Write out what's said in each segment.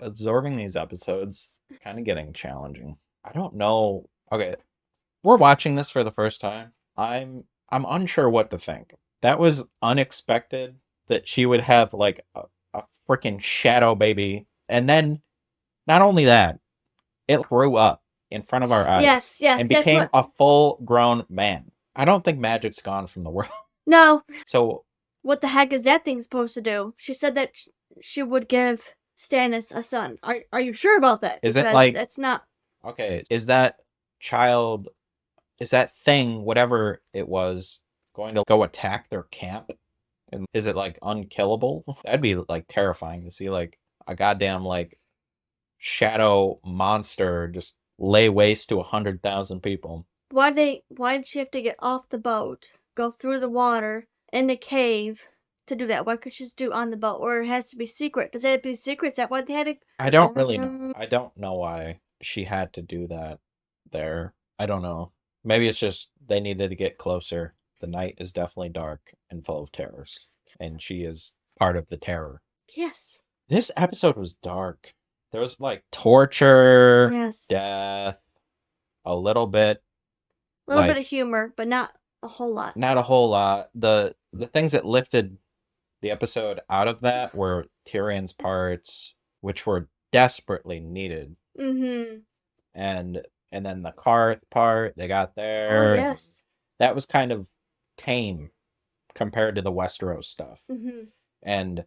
absorbing these episodes, kind of getting challenging. I don't know. Okay, we're watching this for the first time. I'm unsure what to think. That was unexpected that she would have like a freaking shadow baby, and then not only that, it grew up in front of our eyes Yes, and that's became what. a full-grown man. I don't think magic's gone from the world. No, So what the heck is that thing supposed to do? She said that she would give Stannis a son. Are you sure about that? is it Because like, that's not. okay, is that child, is that thing, whatever it was, going to go attack their camp? And is it like unkillable? That'd be like terrifying to see like a goddamn like shadow monster just lay waste to 100,000 people. Why did she have to get off the boat, go through the water, in the cave to do that? Why could she just do it on the boat? Or it has to be secret? Does it have to be secret? Is that why they had to? I don't really know. I don't know why she had to do that there. I don't know. Maybe it's just they needed to get closer. The night is definitely dark and full of terrors, and she is part of the terror. Yes. This episode was dark. There was like torture, Yes. death, a little bit, A little bit of like humor, but not a whole lot. not a whole lot. The things that lifted the episode out of that were Tyrion's parts, which were desperately needed, Mm-hmm. and then the Karth part they got Oh, there. yes. That was kind of tame compared to the Westeros stuff. Mm-hmm. And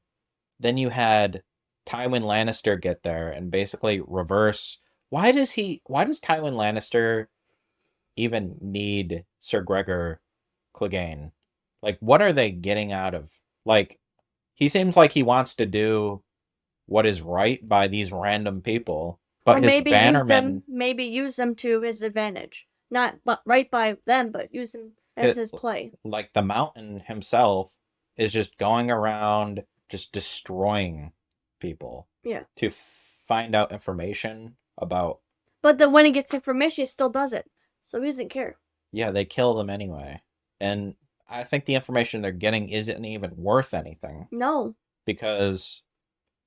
then you had Tywin Lannister get there and basically reverse. Why does Tywin Lannister even need Sir Gregor Clegane? Like, what are they getting out of, like, he seems like he wants to do what is right by these random people, Or but his bannermen, maybe use them to his advantage. Not right by them, but use them as his play. like the Mountain himself, is just going around just destroying people. Yeah. To find out information about. But then when he gets information, he still does it. So he doesn't care. Yeah, they kill them anyway. And I think the information they're getting isn't even worth anything. No. Because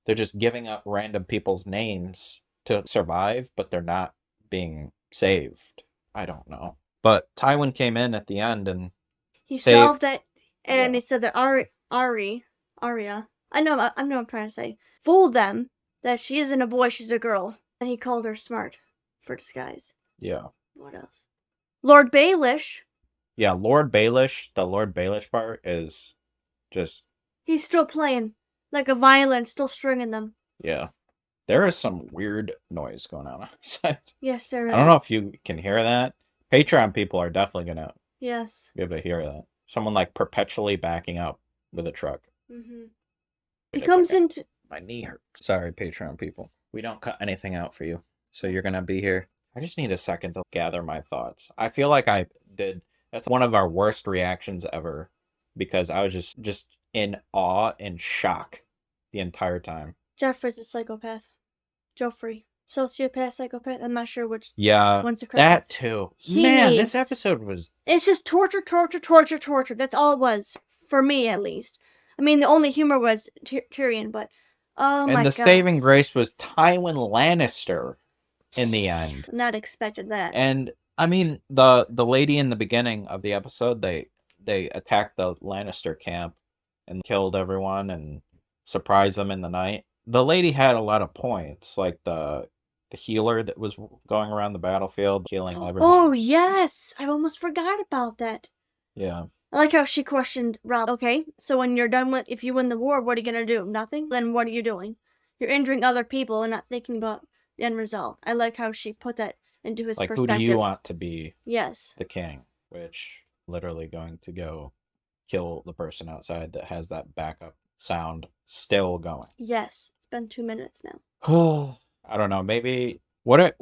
they're just giving up random people's names to survive, but they're not being saved. I don't know. But Tywin came in at the end and he saved. Solved that, and he said that Arya, I know I'm trying to say, fooled them that she isn't a boy, she's a girl. And he called her smart for disguise. Yeah. What else? Lord Baelish. Yeah, Lord Baelish, the Lord Baelish part is just. He's still playing like a violin, still stringing them. Yeah. There is some weird noise going on outside. Yes, there is. I don't know if you can hear that. Patreon people are definitely going to be able to hear that. Someone like perpetually backing up with a truck. Mm-hmm. He comes into. My knee hurts. Sorry, Patreon people. We don't cut anything out for you. So you're going to be here. I just need a second to gather my thoughts. I feel like I did. That's one of our worst reactions ever. Because I was just in awe and shock the entire time. Joffrey's a psychopath. Joffrey. Sociopath, psychopath. I'm not sure which. Yeah, one's the correct. That too. This episode was. It's just torture. That's all it was. For me, at least. I mean, the only humor was Tyrion, but. Oh my god. And the saving grace was Tywin Lannister in the end. Not expected that. And, I mean, the lady in the beginning of the episode, they attacked the Lannister camp and killed everyone and surprised them in the night. The lady had a lot of points, like the healer that was going around the battlefield healing everyone. Oh yes, I almost forgot about that. Yeah. I like how she questioned Rob. Okay, so when you're done with, if you win the war, what are you gonna do? Nothing? Then what are you doing? You're injuring other people and not thinking about the end result. I like how she put that into his perspective. Like, who do you want to be? Yes. The king, which literally going to go kill the person outside that has that backup sound still going. Yes, it's been 2 minutes now. I don't know, maybe what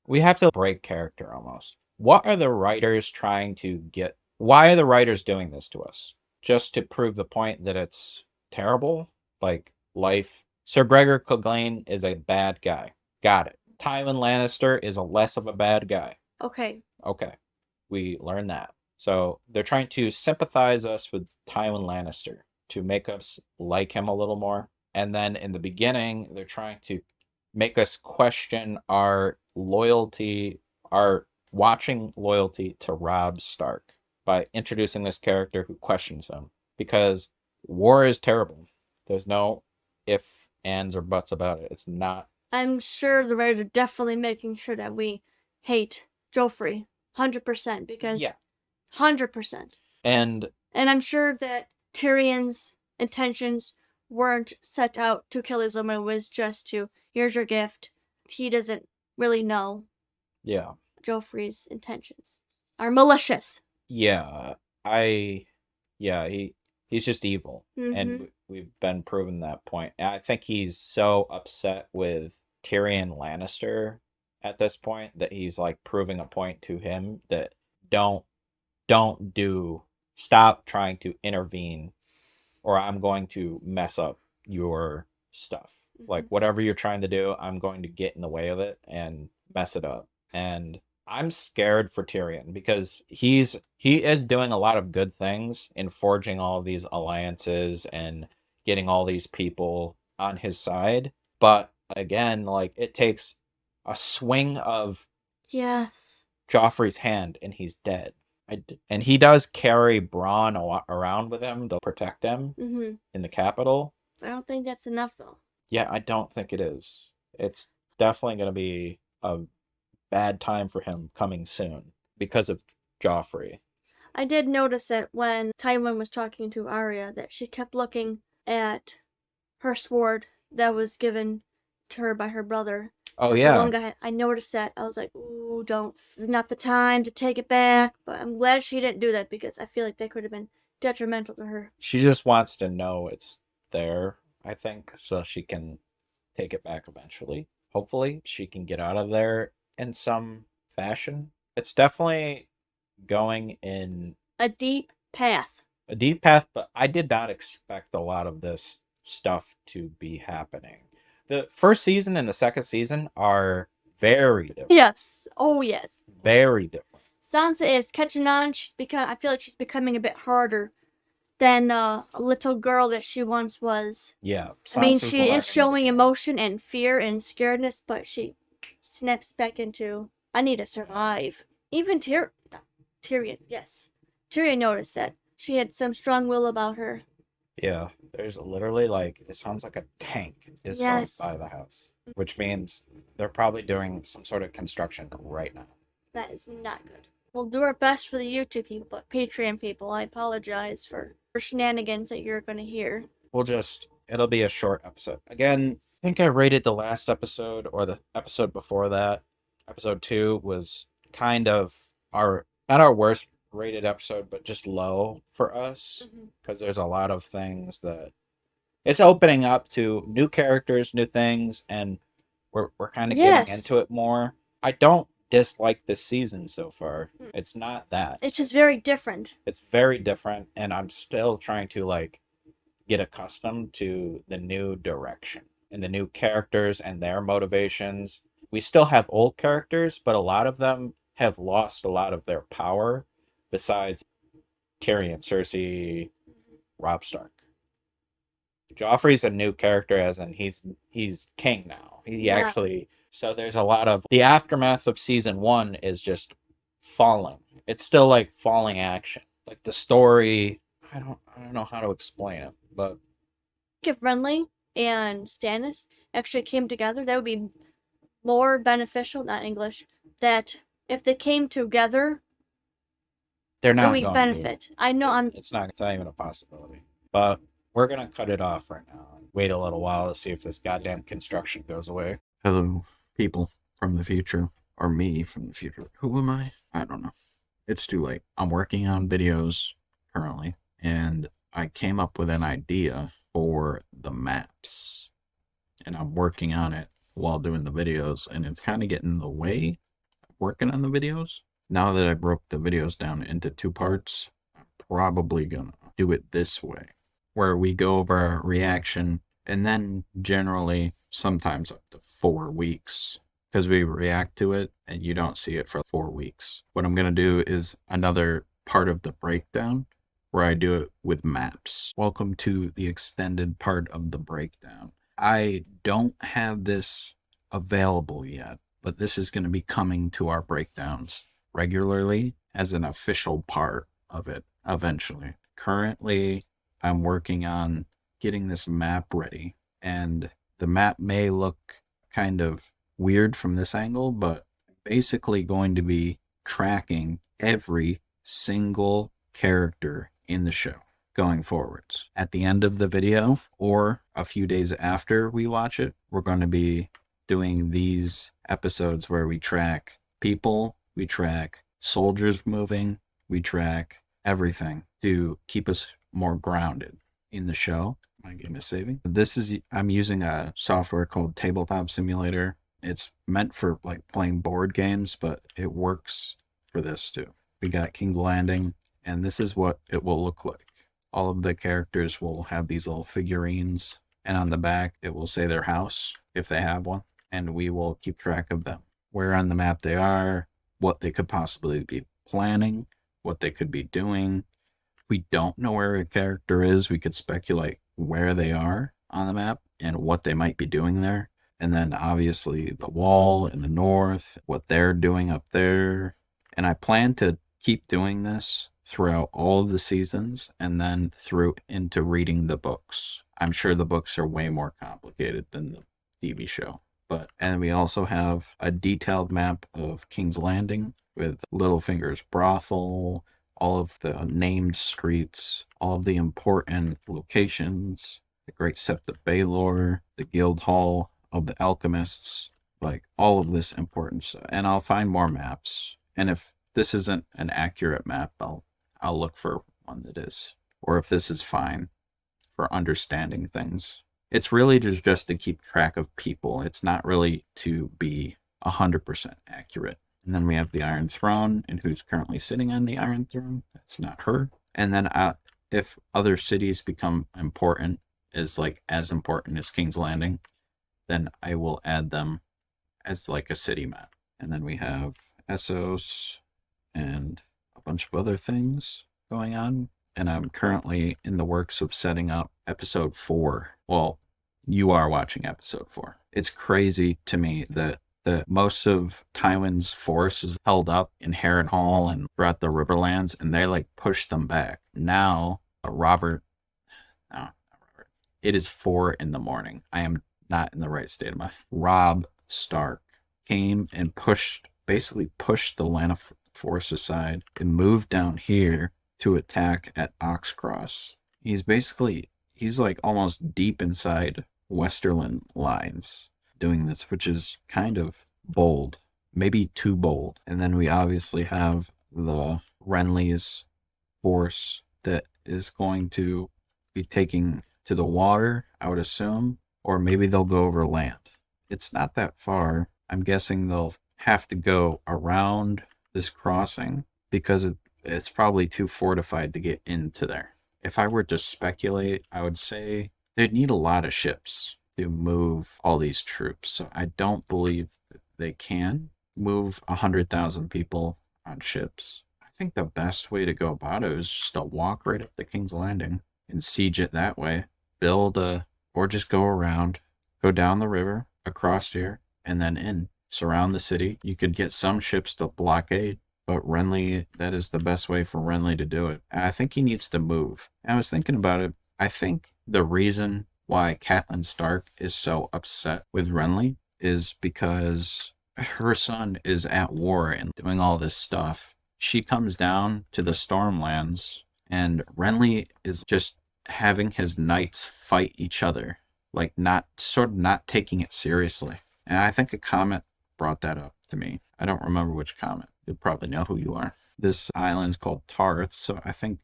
we have to break character almost. What are the writers trying to get? Why are the writers doing this to us? Just to prove the point that it's terrible? Like life. Sir Gregor Clegane is a bad guy. Got it. Tywin Lannister is a less of a bad guy. Okay. We learned that. So they're trying to sympathize us with Tywin Lannister to make us like him a little more. And then in the beginning, they're trying to make us question our loyalty, our watching loyalty to Robb Stark by introducing this character who questions him. Because war is terrible. There's no if, ands, or buts about it. It's not. I'm sure the writers are definitely making sure that we hate Joffrey 100% because Yeah. 100%. And I'm sure that Tyrion's intentions weren't set out to kill his woman. It was just to, here's your gift. He doesn't really know. Yeah. Joffrey's intentions are malicious. Yeah. He's just evil. And we've been proven that point. And I think he's so upset with Tyrion Lannister at this point that he's like proving a point to him that stop trying to intervene, or I'm going to mess up your stuff. Like whatever you're trying to do, I'm going to get in the way of it and mess it up. And I'm scared for Tyrion because he is doing a lot of good things in forging all of these alliances and getting all these people on his side. But again, like it takes a swing of Joffrey's hand and he's dead. And he does carry Bronn around with him to protect him in the capital. I don't think that's enough, though. Yeah, I don't think it is. It's definitely going to be a bad time for him coming soon because of Joffrey. I did notice that when Tywin was talking to Arya, that she kept looking at her sword that was given to her by her brother. Oh, yeah. One guy, I noticed that. I was like, ooh, not the time to take it back. But I'm glad she didn't do that because I feel like that could have been detrimental to her. She just wants to know it's there, I think, so she can take it back eventually. Hopefully, she can get out of there in some fashion. It's definitely going in a deep path. But I did not expect a lot of this stuff to be happening. The first season and the second season are very different. Yes. Oh, yes. Very different. Sansa is catching on. I feel like she's becoming a bit harder than a little girl that she once was. Yeah. Sansa's, I mean, she is showing emotion and fear and scaredness, but she snaps back into, I need to survive. Even Tyrion, yes. Tyrion noticed that. She had some strong will about her. Yeah, there's literally it sounds like a tank is going by the house, which means they're probably doing some sort of construction right now. That is not good. We'll do our best for the YouTube people, but Patreon people, I apologize for shenanigans that you're going to hear. It'll be a short episode. Again, I think I rated the last episode or the episode before that. Episode 2 was kind of not our worst rated episode, but just low for us because there's a lot of things that it's opening up to new characters, new things, and we're kind of getting into it more. I don't dislike this season so far. It's not that. It's just very different. It's very different, and I'm still trying to get accustomed to the new direction and the new characters and their motivations. We still have old characters, but a lot of them have lost a lot of their power. Besides Tyrion, Cersei, Robb Stark. Joffrey's a new character, as in he's king now. So there's a lot of the aftermath of season 1 is just falling. It's still falling action. Like the story, I don't know how to explain it, but if Renly and Stannis actually came together, that would be more beneficial. Not English. That if they came together. They're not going benefit. To. I know it's not even a possibility. But we're going to cut it off right now and wait a little while to see if this goddamn construction goes away. Hello, people from the future. Or me from the future. Who am I? I don't know. It's too late. I'm working on videos currently, and I came up with an idea for the maps. And I'm working on it while doing the videos, and it's kind of getting in the way of working on the videos. Now that I broke the videos down into 2 parts, I'm probably gonna do it this way, where we go over our reaction, and then generally sometimes up to 4 weeks, because we react to it and you don't see it for 4 weeks. What I'm gonna do is another part of the breakdown where I do it with maps. Welcome to the extended part of the breakdown. I don't have this available yet, but this is going to be coming to our breakdowns regularly as an official part of it eventually. Currently, I'm working on getting this map ready, and the map may look kind of weird from this angle, but basically going to be tracking every single character in the show going forwards. At the end of the video, or a few days after we watch it, we're going to be doing these episodes where we track people, we track soldiers moving, we track everything to keep us more grounded in the show. My game is saving. I'm using a software called Tabletop Simulator. It's meant for like playing board games, but it works for this too. We got King's Landing, and this is what it will look like. All of the characters will have these little figurines, and on the back it will say their house if they have one, and we will keep track of them, where on the map they are, what they could possibly be planning, what they could be doing. If we don't know where a character is, we could speculate where they are on the map and what they might be doing there. And then obviously the wall in the north, what they're doing up there. And I plan to keep doing this throughout all of the seasons and then through into reading the books. I'm sure the books are way more complicated than the TV show. And we also have a detailed map of King's Landing with Littlefinger's brothel, all of the named streets, all of the important locations, the Great Sept of Baelor, the Guild Hall of the Alchemists, like all of this important stuff. And I'll find more maps. And if this isn't an accurate map, I'll look for one that is. Or if this is fine for understanding things. It's really just to keep track of people. It's not really to be 100% accurate. And then we have the Iron Throne, and who's currently sitting on the Iron Throne. That's not her. And then if other cities become important, as important as King's Landing, then I will add them as like a city map. And then we have Essos and a bunch of other things going on. And I'm currently in the works of setting up episode 4. Well, you are watching episode 4. It's crazy to me that most of Tywin's force is held up in Harrenhal and throughout the Riverlands, and they like push them back. Now, it is 4 a.m. I am not in the right state of mind. Robb Stark came and basically pushed the Lannister force aside and moved down here to attack at Oxcross. He's like almost deep inside Westerland lines doing this, which is kind of bold, maybe too bold. And then we obviously have the Renly's force that is going to be taking to the water, I would assume, or maybe they'll go over land. It's not that far. I'm guessing they'll have to go around this crossing because it's probably too fortified to get into there. If I were to speculate, I would say they'd need a lot of ships to move all these troops. So I don't believe that they can move 100,000 people on ships. I think the best way to go about it is just to walk right up to King's Landing and siege it that way. Or just go around, go down the river, across here, and then surround the city. You could get some ships to blockade, but Renly, that is the best way for Renly to do it. I think he needs to move. I was thinking about it. I think the reason why Catelyn Stark is so upset with Renly is because her son is at war and doing all this stuff. She comes down to the Stormlands, and Renly is just having his knights fight each other, like not taking it seriously. And I think a comment brought that up to me. I don't remember which comment. You'll probably know who you are. This island's called Tarth, so I think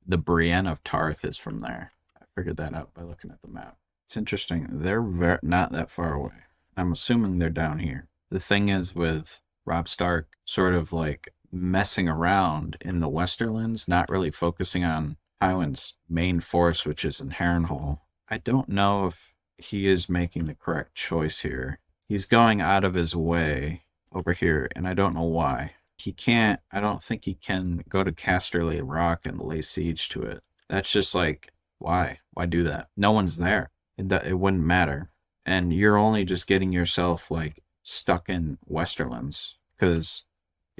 the Brienne of Tarth is from there. I figured that out by looking at the map. It's interesting. They're not that far away. I'm assuming they're down here. The thing is with Robb Stark sort of like messing around in the Westerlands, not really focusing on Tywin's main force, which is in Harrenhal. I don't know if he is making the correct choice here. He's going out of his way over here, and I don't know why. he can't, I don't think he can go to Casterly Rock and lay siege to it. That's just like, why? Why do that? No one's there. It wouldn't matter. And you're only just getting yourself like stuck in Westerlands, because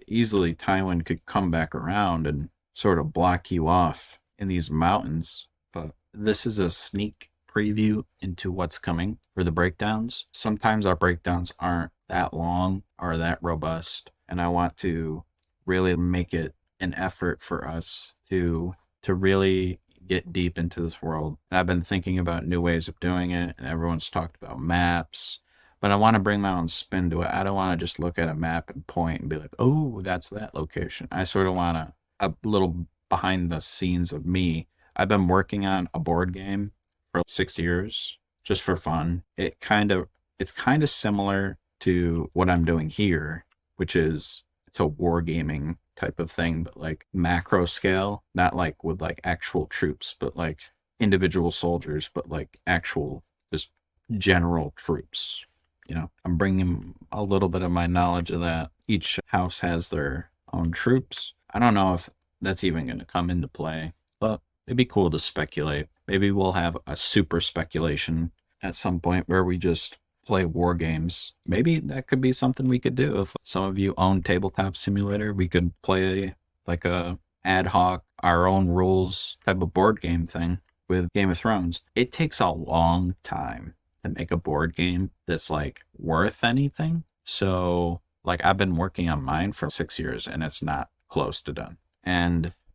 easily Tywin could come back around and sort of block you off in these mountains. But this is a sneak preview into what's coming for the breakdowns. Sometimes our breakdowns aren't that long or that robust, and I want to really make it an effort for us to really get deep into this world. And I've been thinking about new ways of doing it, and everyone's talked about maps, but I want to bring my own spin to it. I don't want to just look at a map and point and be like, oh, that's that location. I sort of want a little behind the scenes of me. I've been working on a board game for 6 years just for fun. It's kind of similar to what I'm doing here, which is it's a wargaming type of thing, but like macro scale, not like with like actual troops, but like individual soldiers, but like actual just general troops. You know, I'm bringing a little bit of my knowledge of that. Each house has their own troops. I don't know if that's even going to come into play, but it'd be cool to speculate. Maybe we'll have a super speculation at some point where we just play war games. Maybe that could be something we could do. If some of you own Tabletop Simulator, we could play like a ad hoc, our own rules type of board game thing with Game of Thrones. It takes a long time to make a board game that's like worth anything. So like I've been working on mine for 6 years and it's not close to done.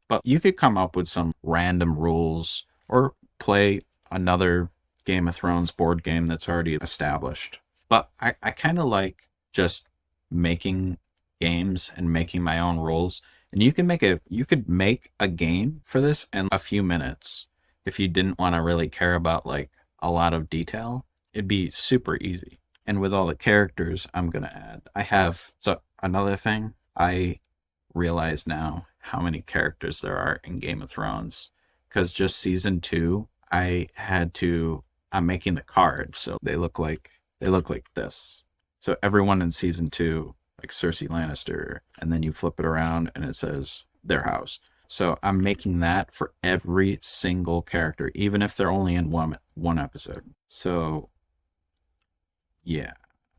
But you could come up with some random rules or play another Game of Thrones board game that's already established. But I kind of like just making games and making my own rules. And you could make a game for this in a few minutes if you didn't want to really care about like a lot of detail. It'd be super easy. And with all the characters I'm gonna add, so another thing, I realize now how many characters there are in Game of Thrones, because just season 2 I'm making the cards so they look like this. So everyone in season 2, like Cersei Lannister, and then you flip it around and it says their house. So I'm making that for every single character, even if they're only in one episode. So yeah,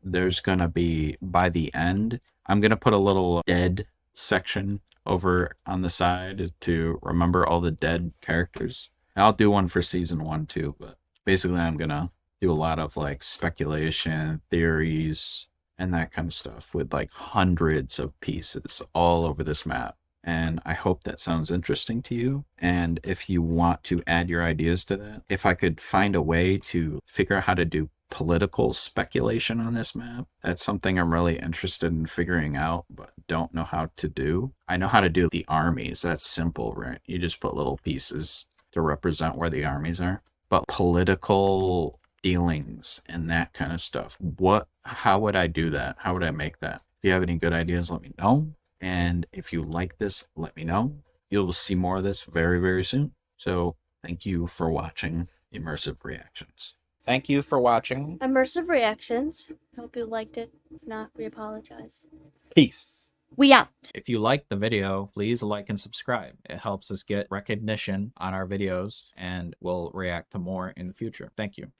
there's gonna be, by the end, I'm gonna put a little dead section over on the side to remember all the dead characters. And I'll do one for season 1 too, but basically I'm gonna do a lot of like speculation, theories, and that kind of stuff with like hundreds of pieces all over this map. And I hope that sounds interesting to you. And if you want to add your ideas to that, if I could find a way to figure out how to do political speculation on this map, that's something I'm really interested in figuring out, but don't know how to do. I know how to do the armies. That's simple, right? You just put little pieces to represent where the armies are. But political dealings and that kind of stuff, how would I do that? How would I make that? If you have any good ideas, let me know. And if you like this, let me know. You'll see more of this very, very soon. So thank you for watching Immersive Reactions. Thank you for watching. Immersive Reactions. Hope you liked it. If not, we apologize. Peace. We out. If you liked the video, please like and subscribe. It helps us get recognition on our videos, and we'll react to more in the future. Thank you.